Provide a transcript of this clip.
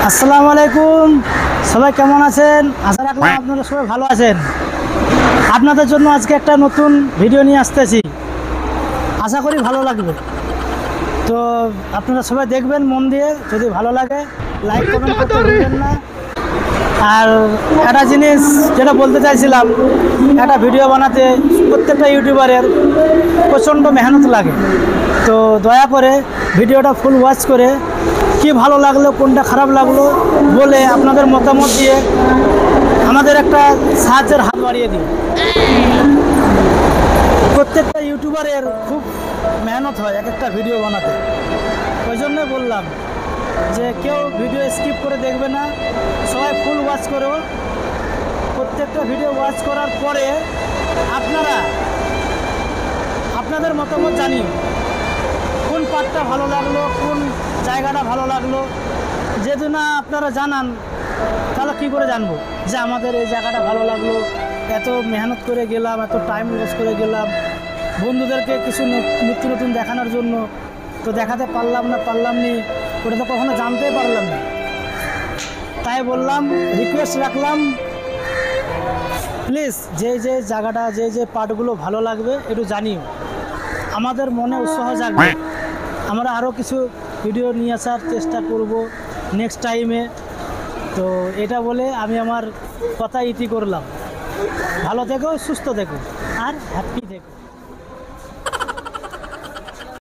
আসসালামু আলাইকুম, সবাই কেমন আছেন? আশা রাখলাম আপনারা সবাই ভালো আছেন। আপনাদের জন্য আজকে একটা নতুন ভিডিও নিয়ে আসতেছি, আশা করি ভালো লাগবে। তো আপনারা সবাই দেখবেন মন দিয়ে, যদি ভালো লাগে লাইক কমেন্ট করতে ভুলবেন না। আর একটা জিনিস যেটা বলতে চাইছিলাম, একটা ভিডিও বানাতে প্রত্যেকটা ইউটিউবারের প্রচণ্ড মেহনত লাগে। তো দয়া করে ভিডিওটা ফুল ওয়াচ করে কি ভালো লাগলো, কোনটা খারাপ লাগলো বলে আপনাদের মতামত দিয়ে আমাদের একটা সাহায্যের হাত বাড়িয়ে দিই। প্রত্যেকটা ইউটিউবারের খুব মেহনত হয় এক একটা ভিডিও বানাতে। ওই জন্যই বললাম যে কেউ ভিডিও স্কিপ করে দেখবে না, সবাই ফুল ওয়াচ করো। প্রত্যেকটা ভিডিও ওয়াচ করার পরে আপনারা আপনাদের মতামত জানিও, কোন পার্টটা ভালো লাগলো, কোন জায়গাটা ভালো লাগলো। যদি না আপনারা জানান তাহলে কী করে জানবো যে আমাদের এই জায়গাটা ভালো লাগলো, এত মেহনত করে গেলাম, এত টাইম লস করে গেলাম বন্ধুদেরকে কিছু নিত্য নতুন দেখানোর জন্য, তো দেখাতে পারলাম নি, ওটা তো কখনো জানতেই পারলাম না। তাই বললাম, রিকোয়েস্ট রাখলাম, প্লিজ যে জায়গাটা যে পার্টগুলো ভালো লাগবে একটু জানিও, আমাদের মনে উৎসাহ জাগবে। আমরা আরও কিছু ভিডিও নিয়ে আসার চেষ্টা করব নেক্সট টাইমে। তো এটা বলে আমি আমার কথা ইতি করলাম। ভালো থেকো, সুস্থ থেকো আর হ্যাপি থেকো।